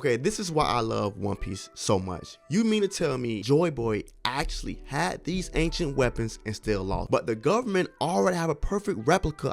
Okay, this is why I love One Piece so much. You mean to tell me Joyboy actually had these ancient weapons and still lost? But the government already have a perfect replica.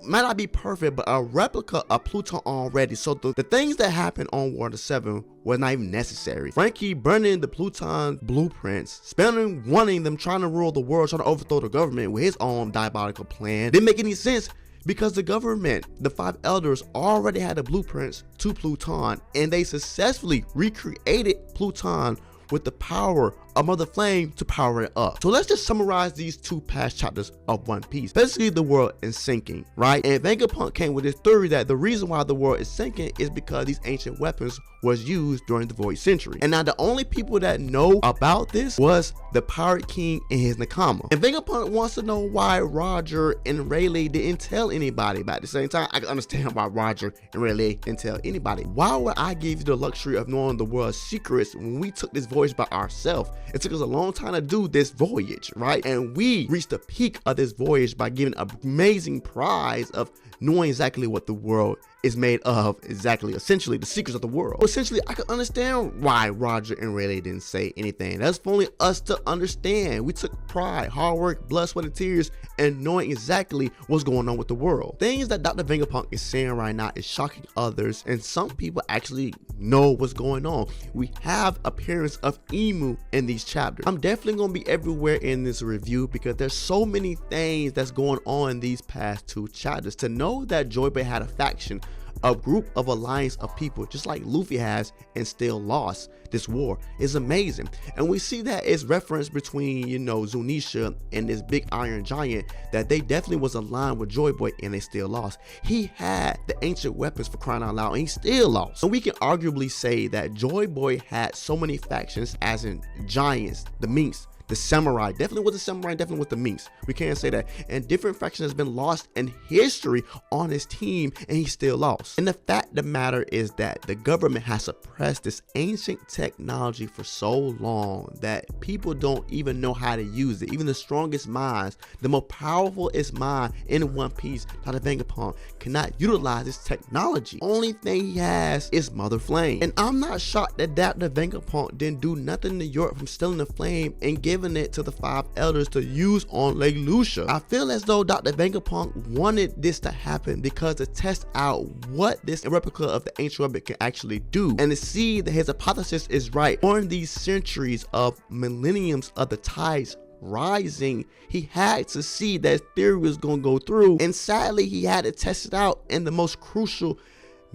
Might not be perfect, but a replica of Pluton already. So the things that happened on Water 7 was not even necessary. Frankie burning the Pluton blueprints, spending wanting them, trying to rule the world, trying to overthrow the government with his own diabolical plan, didn't make any sense. Because the government, the 5 elders, already had the blueprints to Pluton, and they successfully recreated Pluton with the power of Mother Flame to power it up. So let's just summarize these 2 past chapters of One Piece. Basically, the world is sinking, right? And Vegapunk came with this theory that the reason why the world is sinking is because these ancient weapons was used during the Void Century. And now the only people that know about this was the Pirate King and his Nakama. And Vegapunk wants to know why Roger and Rayleigh didn't tell anybody. But at the same time, I can understand why Roger and Rayleigh didn't tell anybody. Why would I give you the luxury of knowing the world's secrets when we took this voyage by ourselves? It took us a long time to do this voyage, right? And we reached the peak of this voyage by giving an amazing prize of knowing exactly what the world is made of, essentially the secrets of the world. Essentially, I can understand why Roger and Rayleigh didn't say anything. That's for only us to understand. We took pride, hard work, blood, sweat, and tears, and knowing exactly what's going on with the world. Things that Dr. Vegapunk is saying right now is shocking others, and some people actually know what's going on. We have appearance of Emu in these chapters. I'm definitely gonna be everywhere in this review because there's so many things that's going on in these past 2 chapters. To know that Joyboy had a faction, a group of alliance of people just like Luffy has, and still lost this war is amazing. And we see that it's reference between, you know, Zunisha and this big iron giant, that they definitely was aligned with Joyboy and they still lost. He had the ancient weapons, for crying out loud, and he still lost. So we can arguably say that Joyboy had so many factions, as in giants, the minks, the samurai, definitely was the samurai, definitely was the minks. We can't say that. And different factions has been lost in history on his team, and he still lost. And the fact of the matter is that the government has suppressed this ancient technology for so long that people don't even know how to use it. Even the strongest minds, the most powerfulest mind in One Piece, Dr. Vegapunk, cannot utilize this technology. Only thing he has is Mother Flame. And I'm not shocked that Dr. Vegapunk didn't do nothing to York from stealing the flame and giving it to the 5 elders to use on Lake Lucia. I feel as though Dr. Vegapunk wanted this to happen because to test out what this replica of the ancient weapon can actually do, and to see that his hypothesis is right. During these centuries of millenniums of the tides rising, he had to see that his theory was going to go through, and sadly he had to test it out in the most crucial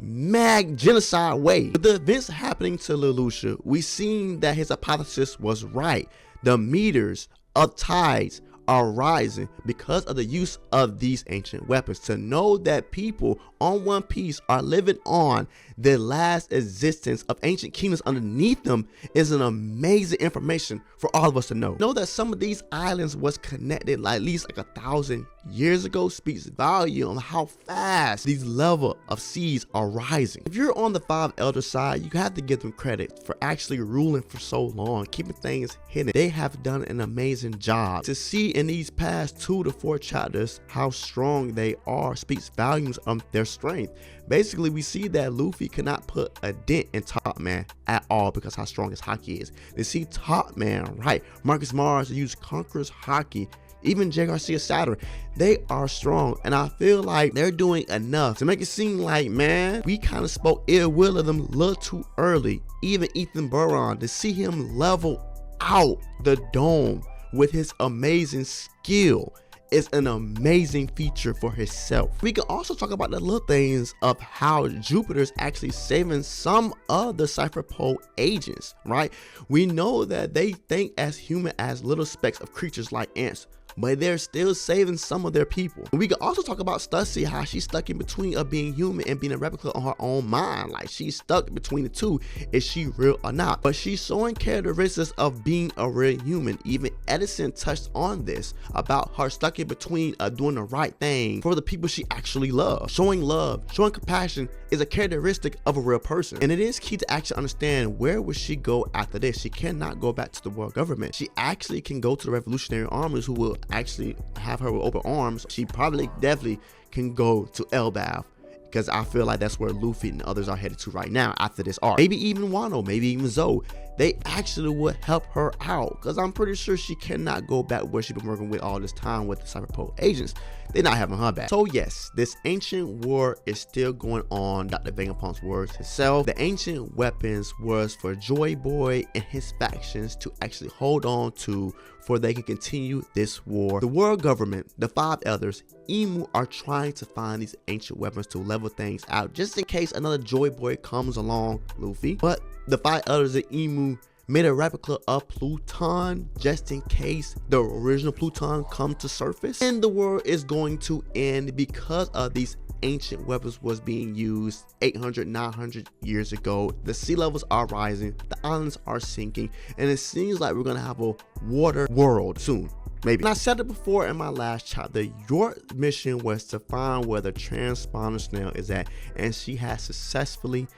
genocide way. With the events happening to Lelouch, we seen that his hypothesis was right. The meters of tides are rising because of the use of these ancient weapons. To know that people on One Piece are living on the last existence of ancient kingdoms underneath them is an amazing information for all of us to know. Know that some of these islands was connected like at least like 1,000 years ago speaks volume on how fast these level of seas are rising. If you're on the 5 elder side, you have to give them credit for actually ruling for so long, keeping things hidden. They have done an amazing job. To see in these past 2 to 4 chapters how strong they are speaks volumes of their strength. Basically, we see that Luffy cannot put a dent in Top Man at all because how strong his haki is. They see Top Man, right? Marcus Mars used Conqueror's haki. Even J. Garcia Saturn, they are strong, and I feel like they're doing enough to make it seem like, man, we kind of spoke ill will of them a little too early. Even Ethan Buron, to see him level out the dome with his amazing skill is an amazing feature for himself. We can also talk about the little things of how Jupiter's actually saving some of the Cypher Pole agents, right? We know that they think as human as little specks of creatures like ants, but they're still saving some of their people. We can also talk about Stussy, how she's stuck in between of being human and being a replica on her own mind. Like, she's stuck between the two. Is she real or not? But she's showing characteristics of being a real human. Even Edison touched on this about her stuck in between doing the right thing for the people she actually loves. Showing love, showing compassion is a characteristic of a real person. And it is key to actually understand where would she go after this. She cannot go back to the world government. She actually can go to the revolutionary armies who will actually have her with open arms. She probably definitely can go to Elbaf, because I feel like that's where Luffy and others are headed to right now after this arc. Maybe even Wano, maybe even Zoe. They actually would help her out, because I'm pretty sure she cannot go back where she's been working with all this time with the Cyberpunk agents. They're not having her back. So yes, this ancient war is still going on. Dr. Vegapunk's words himself. The ancient weapons was for Joyboy and his factions to actually hold on to, for they can continue this war. The world government, the 5 elders, Emu are trying to find these ancient weapons to level things out, just in case another Joyboy comes along, Luffy. But the 5 elders of Emu made a replica of Pluton just in case the original Pluton come to surface. And the world is going to end because of these ancient weapons was being used 800, 900 years ago. The sea levels are rising, the islands are sinking, and it seems like we're gonna have a water world soon. Maybe. And I said it before in my last chapter, your mission was to find where the transponder snail is at, and she has successfully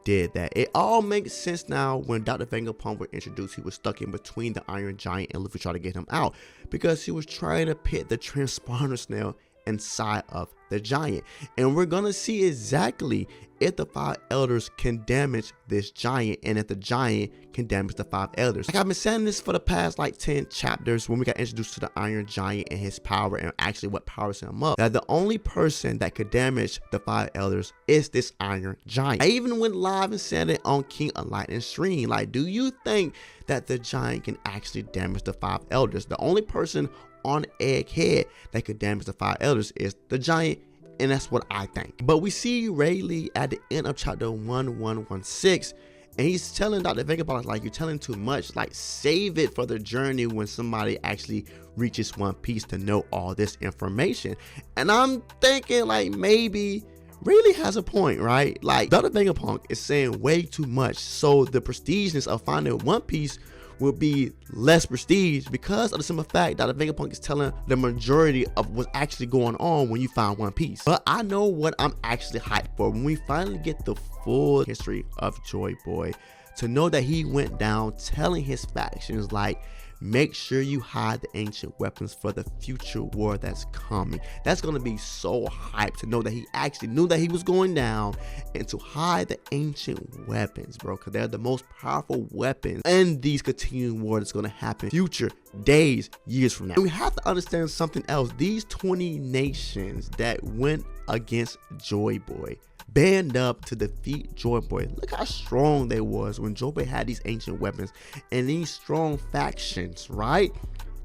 did that. It all makes sense now. When Dr. Vegapunk was introduced, he was stuck in between the Iron Giant and Luffy tried to get him out because he was trying to pit the transponder snail inside of the giant. And we're gonna see exactly if the 5 elders can damage this giant, and if the giant can damage the 5 elders. Like I've been saying this for the past like 10 chapters, when we got introduced to the Iron Giant and his power, and actually what powers him up, that the only person that could damage the 5 elders is this Iron Giant. I even went live and said it on King of Lightning stream. Like, do you think that the giant can actually damage the 5 elders? The only person on Egghead that could damage the 5 elders is the giant, and that's what I think. But we see Rayleigh at the end of chapter 1116, and he's telling Dr. Vegapunk, like, you're telling too much, like save it for the journey when somebody actually reaches One Piece to know all this information. And I'm thinking like maybe Rayleigh has a point, right? Like Dr. Vegapunk is saying way too much, so the prestigeness of finding One Piece will be less prestige because of the simple fact that the Vegapunk is telling the majority of what's actually going on when you find One Piece. But I know what I'm actually hyped for when we finally get the full history of Joyboy, to know that he went down telling his factions like, make sure you hide the ancient weapons for the future war that's coming. That's gonna be so hyped to know that he actually knew that he was going down, and to hide the ancient weapons, bro, because they're the most powerful weapons in these continuing war that's gonna happen future days, years from now. And we have to understand something else. These 20 nations that went against Joyboy band up to defeat Joyboy. Look how strong they was when Joyboy had these ancient weapons and these strong factions, right,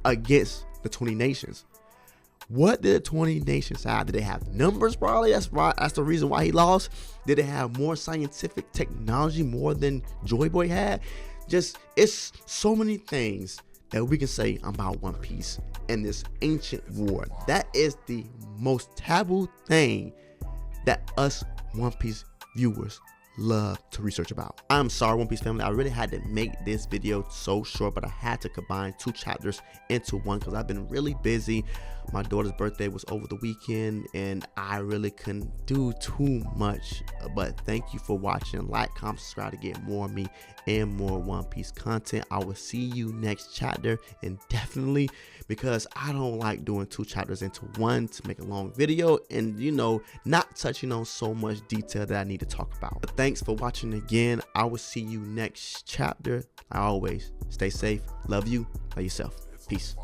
against the 20 nations. What did the 20 nations have? Did they have numbers? Probably. That's right. That's the reason why he lost. Did they have more scientific technology, more than Joyboy had? Just, it's so many things that we can say about One Piece and this ancient war. That is the most taboo thing that us One Piece viewers love to research about. I'm sorry, One Piece family, I really had to make this video so short, but I had to combine 2 chapters into one because I've been really busy. My daughter's birthday was over the weekend and I really couldn't do too much. But thank you for watching. Like, comment, subscribe to get more of me and more One Piece content. I will see you next chapter, and definitely, because I don't like doing 2 chapters into one to make a long video and, you know, not touching on so much detail that I need to talk about. But thanks for watching again. I will see you next chapter. I always stay safe, love you, love yourself. Peace.